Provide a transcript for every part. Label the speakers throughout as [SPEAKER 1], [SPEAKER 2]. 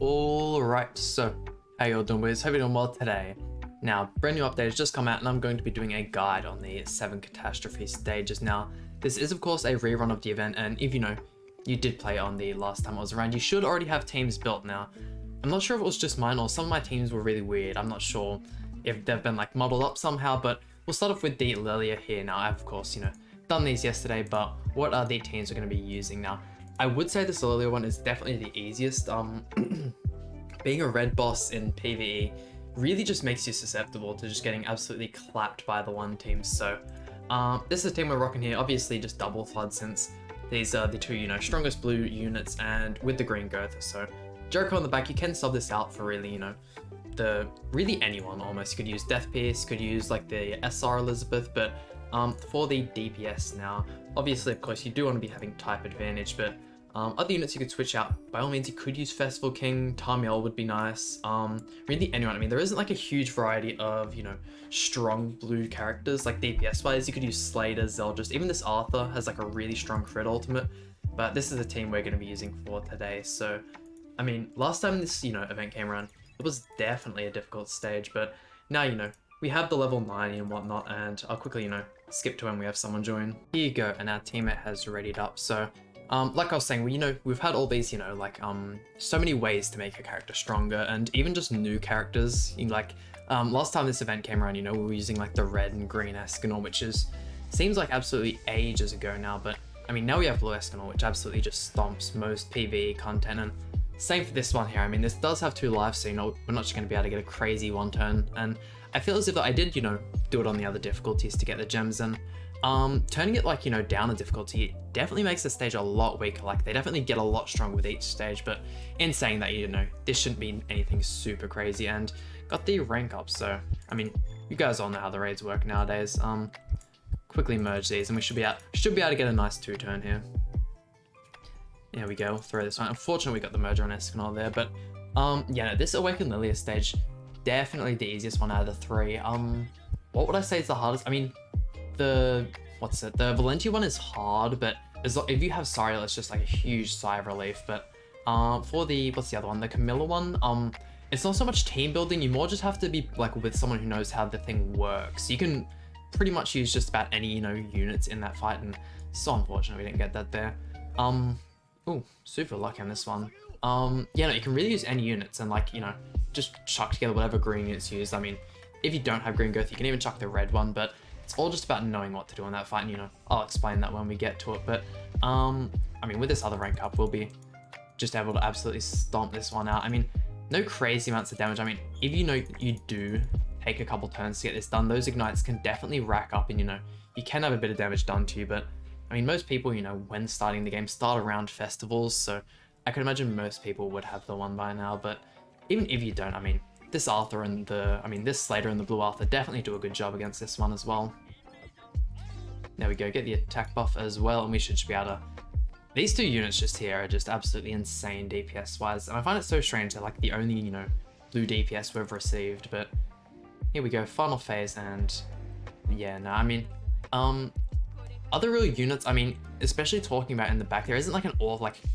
[SPEAKER 1] Alright, so how you all doing, boys? Hope you're doing well today. Now, brand new update has just come out and I'm going to be doing a guide on the 7 catastrophe stages. Now, this is of course a rerun of the event, and if you did play on the last time I was around, you should already have teams built now. I'm not sure if it was just mine or some of my teams were really weird. I'm not sure if they've been like modeled up somehow, but we'll start off with the Lilia here. Now, I've of course, done these yesterday, but what are the teams we're going to be using now? I would say this Lilia one is definitely the easiest. Being a red boss in PvE really just makes you susceptible to just getting absolutely clapped by the one team. So this is the team we're rocking here. Obviously just double flood, since these are the two, strongest blue units, and with the green Gotha. So Jericho on the back, you can sub this out for really, really anyone almost. You could use Death Pierce, you could use like the SR Elizabeth, but for the DPS now, obviously of course you do want to be having type advantage, but other units you could switch out. By all means, you could use Festival King, Tarmiel would be nice. Really anyone. I mean, there isn't like a huge variety of, strong blue characters. Like DPS wise, you could use Slater, Zeldris. Even this Arthur has like a really strong crit ultimate. But this is the team we're going to be using for today. So, I mean, last time this, event came around, it was definitely a difficult stage. But now, we have the level 90 and whatnot. And I'll quickly, skip to when we have someone join. Here you go. And our teammate has readied up. So, like I was saying, we've had all these, so many ways to make a character stronger, and even just new characters. Last time this event came around, we were using like the red and green Escanor, which seems like absolutely ages ago now. But I mean, now we have blue Escanor, which absolutely just stomps most PvE content. And same for this one here. I mean, this does have 2 lives, so we're not just going to be able to get a crazy one turn. And I feel as if I did, do it on the other difficulties to get the gems in. Turning it like, down a difficulty definitely makes the stage a lot weaker. Like, they definitely get a lot stronger with each stage, but in saying that, this shouldn't be anything super crazy. And got the rank up, so I mean, you guys all know how the raids work nowadays. Quickly merge these and we should be able to get a nice 2-turn here. There we go. We'll throw this one. Unfortunately, we got the merger on Escanor there, but yeah, no, this Awakened Lilia stage definitely the easiest one out of the 3. What would I say is the hardest? I mean, the Valentia one is hard, but if you have Sariel, it's just like a huge sigh of relief. But for the, what's the other one, the Camilla one, it's not so much team building. You more just have to be like with someone who knows how the thing works. You can pretty much use just about any units in that fight, and so unfortunate we didn't get that there. Ooh, super lucky on this one. Yeah, no, you can really use any units and like, just chuck together whatever green units you use. I mean, if you don't have green Gotha, you can even chuck the red one, but it's all just about knowing what to do in that fight, and I'll explain that when we get to it. But I mean, with this other rank up, we'll be just able to absolutely stomp this one out. I mean, no crazy amounts of damage. I mean, if you do take a couple turns to get this done, those ignites can definitely rack up, and you can have a bit of damage done to you. But I mean, most people, when starting the game, start around festivals, so I could imagine most people would have the one by now. But even if you don't, I mean, this Arthur and this Slater and the blue Arthur definitely do a good job against this one as well. There we go, get the attack buff as well, and we should be able to... These 2 units just here are just absolutely insane DPS wise, and I find it so strange they're like the only, blue DPS we've received. But here we go, final phase, and yeah, no, I mean, other real units, I mean, especially talking about in the back, there isn't like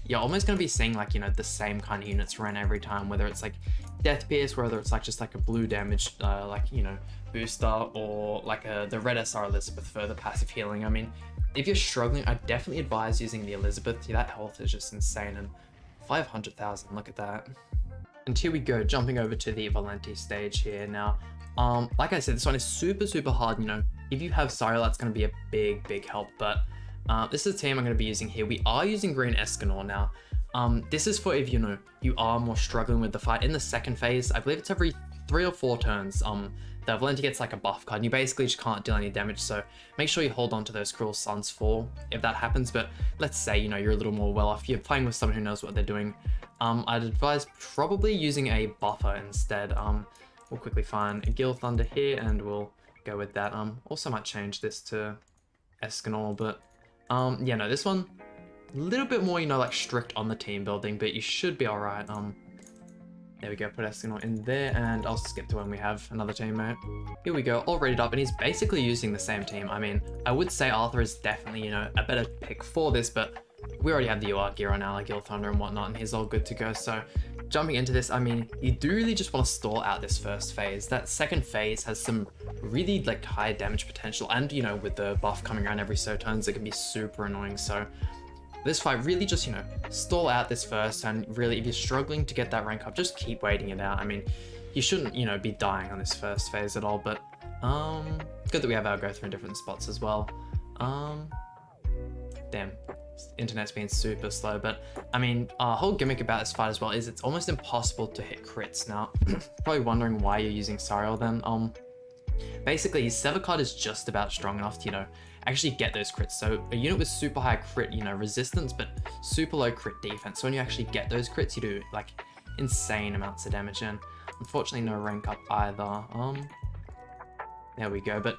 [SPEAKER 1] you're almost going to be seeing like, the same kind of units run every time, whether it's like Death Pierce, whether it's like just like a blue damage, booster, or like the red SR Elizabeth for the passive healing. I mean, if you're struggling, I definitely advise using the Elizabeth. That health is just insane, and 500,000, look at that. And here we go, jumping over to the Valenti stage here. Now, like I said, this one is super, super hard. If you have Sariel, that's going to be a big help. But this is the team I'm going to be using here. We are using green Escanor now. This is for if, you are more struggling with the fight. In the second phase, I believe it's every 3 or 4 turns, the Valenti gets like a buff card, and you basically just can't deal any damage. So make sure you hold on to those Cruel Suns for if that happens. But let's say, you're a little more well off, you're playing with someone who knows what they're doing. I'd advise probably using a buffer instead. We'll quickly find a Gil Thunder here, and we'll go with that. Also might change this to Escanor, but yeah, no, this one a little bit more, like strict on the team building, but you should be all right. There we go, put Escanor in there, and I'll skip to when we have another teammate. Here we go, all readied up, and he's basically using the same team. I mean, I would say Arthur is definitely, a better pick for this, but we already have the UR gear on our Gil Thunder and whatnot, and he's all good to go. So jumping into this, I mean, you do really just want to stall out this first phase. That second phase has some really like high damage potential, and you know, with the buff coming around every so turns, it can be super annoying. So this fight really just, you know, stall out this first, and really if you're struggling to get that rank up, just keep waiting it out. I mean, you shouldn't, you know, be dying on this first phase at all, but good that we have our go through in different spots as well. Damn, internet's been super slow, but I mean, whole gimmick about this fight as well is it's almost impossible to hit crits. Now, probably wondering why you're using Sariel then. Basically, his Sever card is just about strong enough to, you know, actually get those crits. So a unit with super high crit, you know, resistance, but super low crit defense. So when you actually get those crits, you do like insane amounts of damage, and unfortunately no rank up either. There we go. But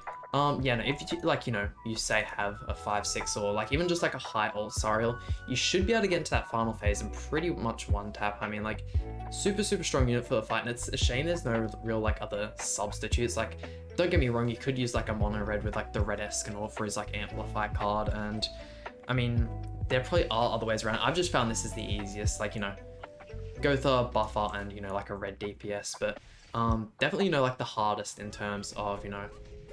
[SPEAKER 1] yeah, no, if you like, you know, you say have a 5/6 or like even just like a high ult Sariel, you should be able to get into that final phase and pretty much one tap. I mean, like super strong unit for the fight, and it's a shame there's no real like other substitutes. Like, don't get me wrong, you could use like a mono red with like the red Escanor for his like amplify card, and I mean, there probably are other ways around. I've just found this is the easiest, like, you know, Gotha, buffer, and you know, like a red DPS, but definitely, you know, like the hardest in terms of, you know,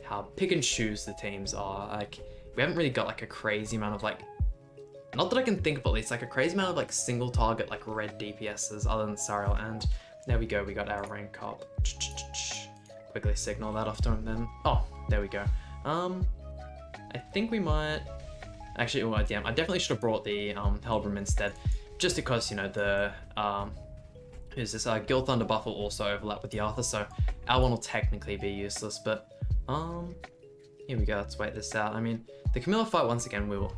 [SPEAKER 1] how pick and choose the teams are. Like, we haven't really got like a crazy amount of like, not that I can think of at least, like a crazy amount of like single target like red DPSs other than Sariel. And there we go, we got our rank up. Quickly signal that off to him then. Oh, there we go. I think we might actually, oh damn, I definitely should have brought the Helbram instead, just because, you know, the who's this Gil Thunder buff will also overlap with the Arthur, so our one will technically be useless. But here we go, let's wait this out. I mean, the Camilla fight, once again, we'll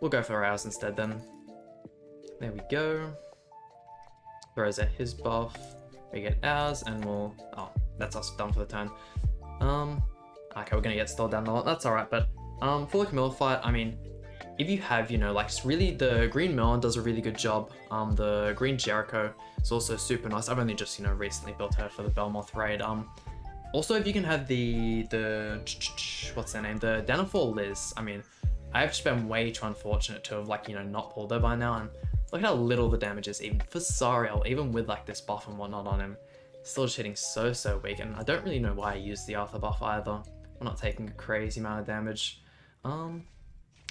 [SPEAKER 1] go for ours instead then. There we go. Throws out his buff, we get ours, and we'll, oh, that's us done for the turn. Okay, we're gonna get stalled down a lot, that's alright. But for the Camilla fight, I mean, if you have, you know, like really the green Melon does a really good job. The green Jericho is also super nice. I've only just, you know, recently built her for the Belmoth raid. Also, if you can have the what's their name, the Danafor Liz. I mean, I've just been way too unfortunate to have, like, you know, not pulled her by now, and look at how little the damage is even for Sariel, even with like this buff and whatnot on him. Still just hitting so weak, and I don't really know why I used the Arthur buff either. We're not taking a crazy amount of damage.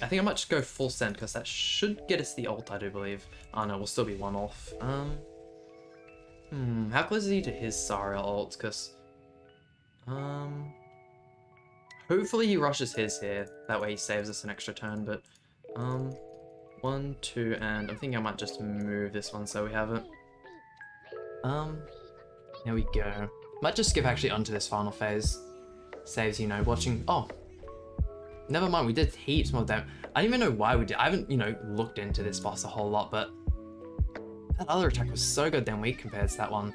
[SPEAKER 1] I think I might just go full send, because that should get us the ult, I do believe. Oh no, we'll still be one off. How close is he to his Sariel ult? Because hopefully he rushes his here. That way he saves us an extra turn. But 1, 2, and I'm thinking I might just move this one so we have it. There we go. Might just skip actually onto this final phase. Saves, you know, watching. Oh, never mind, we did heaps more damage. I don't even know why we did. I haven't, you know, looked into this boss a whole lot, but that other attack was so goddamn weak compared to that one.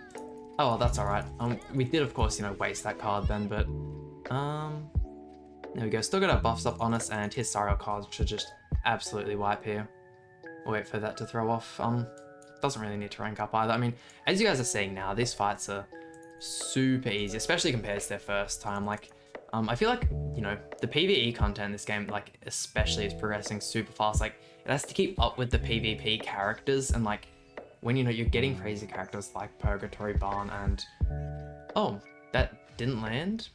[SPEAKER 1] Oh well, that's alright. We did, of course, you know, waste that card then, but there we go. Still got our buffs up on us, and his Sariel cards should just absolutely wipe here. We'll wait for that to throw off. Doesn't really need to rank up either. I mean, as you guys are seeing now, these fights are super easy, especially compared to their first time. Like, I feel like, you know, the PvE content in this game, like, especially is progressing super fast. Like, it has to keep up with the PvP characters, and like, when, you know, you're getting crazy characters like Purgatory Barn and... Oh, that didn't land?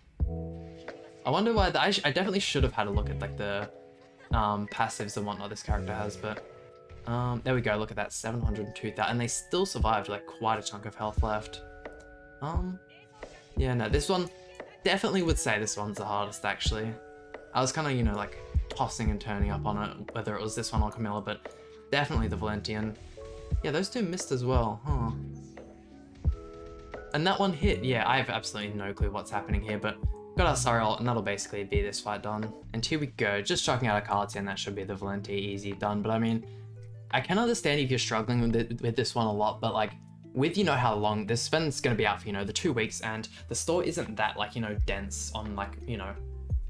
[SPEAKER 1] I wonder why... I definitely should have had a look at, like, the passives and whatnot this character has, but... there we go, look at that, 702,000, and they still survived, like, quite a chunk of health left. Yeah, no, this one... Definitely would say this one's the hardest, actually. I was kind of, you know, like, tossing and turning up on it, whether it was this one or Camilla, but definitely the Valentian. Yeah, those two missed as well, huh? And that one hit. Yeah, I have absolutely no clue what's happening here, but got our Sariel, and that'll basically be this fight done. And here we go, just chucking out our cards here, and that should be the Valenti, easy done. But I mean, I can understand if you're struggling with this one a lot, but like, with, you know, how long this spend's going to be out for, you know, the 2 weeks, and the store isn't that, like, you know, dense on, like, you know,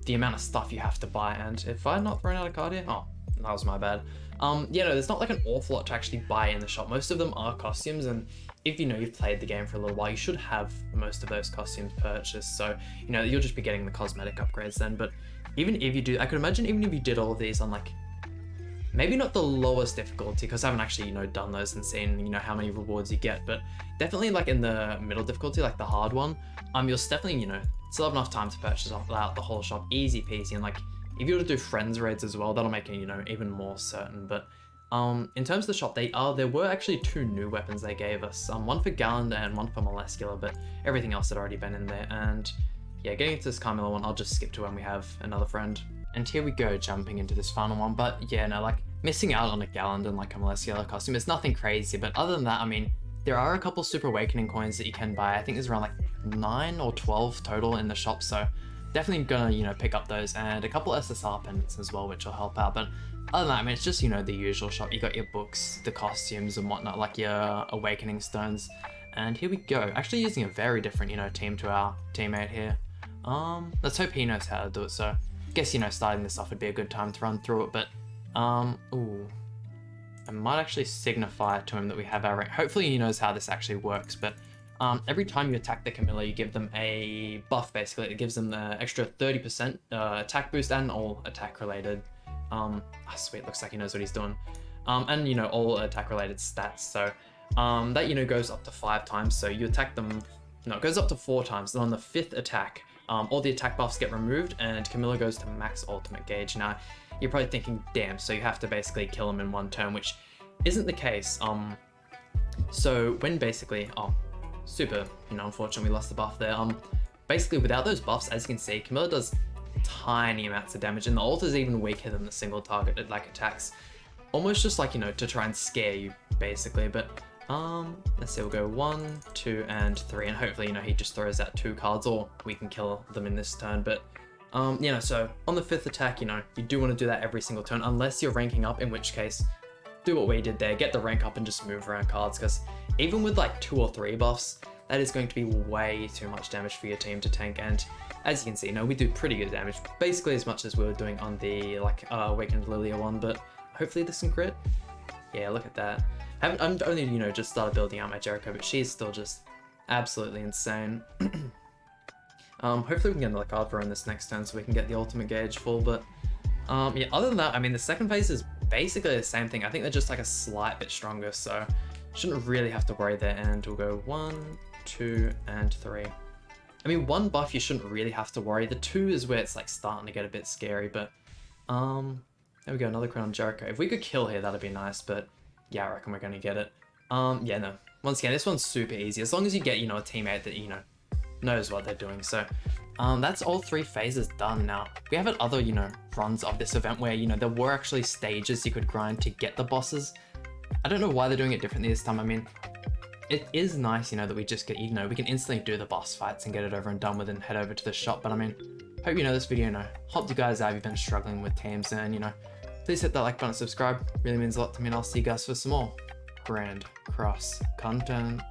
[SPEAKER 1] the amount of stuff you have to buy. And if I not thrown out a card here, oh, that was my bad. Yeah, no, there's not like an awful lot to actually buy in the shop. Most of them are costumes, and if, you know, you've played the game for a little while, you should have most of those costumes purchased. So, you know, you'll just be getting the cosmetic upgrades then. But even if you do, I could imagine even if you did all of these on, like, maybe not the lowest difficulty, because I haven't actually, you know, done those and seen, you know, how many rewards you get, but definitely like in the middle difficulty, like the hard one, you'll definitely, you know, still have enough time to purchase out the whole shop, easy peasy. And like, if you were to do friends raids as well, that'll make it, you know, even more certain. But in terms of the shop, there were actually 2 new weapons they gave us, one for Garland and one for Moleskula, but everything else had already been in there. And yeah, getting into this Carmilla one, I'll just skip to when we have another friend. And here we go, jumping into this final one. But yeah, no, like missing out on a Garland and like a Moleskula costume is nothing crazy. But other than that, I mean, there are a couple Super Awakening coins that you can buy. I think there's around like 9 or 12 total in the shop. So definitely gonna, you know, pick up those, and a couple SSR pendants as well, which will help out. But other than that, I mean, it's just, you know, the usual shop. You got your books, the costumes and whatnot, like your Awakening stones. And here we go. Actually using a very different, you know, team to our teammate here. Let's hope he knows how to do it. So I guess, you know, starting this off would be a good time to run through it. But, ooh. I might actually signify to him that we have our rank. Hopefully he knows how this actually works, but every time you attack the Camilla, you give them a buff, basically. It gives them the extra 30% attack boost and all attack related. Sweet, looks like he knows what he's doing. And, you know, all attack related stats. So that, you know, goes up to 5 times. So you attack them, no, it goes up to 4 times. And on the 5th attack, all the attack buffs get removed and Camilla goes to max ultimate gauge. Now, you're probably thinking, damn, so you have to basically kill him in 1 turn, which isn't the case. So when basically, super, you know, unfortunately we lost the buff there. Basically without those buffs, as you can see, Camilla does tiny amounts of damage, and the ult is even weaker than the single target like attacks. Almost just like, you know, to try and scare you, basically. But let's see, we'll go 1, 2, and 3, and hopefully, you know, he just throws out 2 cards, or we can kill them in this turn. But you know, so on the 5th attack, you know, you do want to do that every single turn, unless you're ranking up, in which case, do what we did there, get the rank up and just move around cards, because even with like 2 or 3 buffs, that is going to be way too much damage for your team to tank. And as you can see, you know, we do pretty good damage, basically as much as we were doing on the like Awakened Lilia one, but hopefully this can crit. Yeah, look at that. I'm only, you know, just started building out my Jericho, but she's still just absolutely insane. Hopefully we can get another card for her in this next turn so we can get the ultimate gauge full. But yeah, other than that, I mean, the second phase is basically the same thing. I think they're just like a slight bit stronger, so shouldn't really have to worry there. And we'll go 1, 2, and 3. I mean, 1 buff you shouldn't really have to worry. The 2 is where it's like starting to get a bit scary. But there we go, another crit on Jericho. If we could kill here, that'd be nice. But yeah, I reckon we're gonna get it. Yeah, no. Once again, this one's super easy as long as you get, you know, a teammate that, you know, knows what they're doing. So that's all 3 phases done. Now we have other, you know, runs of this event where, you know, there were actually stages you could grind to get the bosses. I don't know why they're doing it differently this time. I mean, it is nice, you know, that we just get, you know, we can instantly do the boss fights and get it over and done with and head over to the shop. But I mean, hope you know this video, you know, helped you guys out if you've been struggling with teams, and, you know, please hit that like button and subscribe. It really means a lot to me, and I'll see you guys for some more Grand Cross content.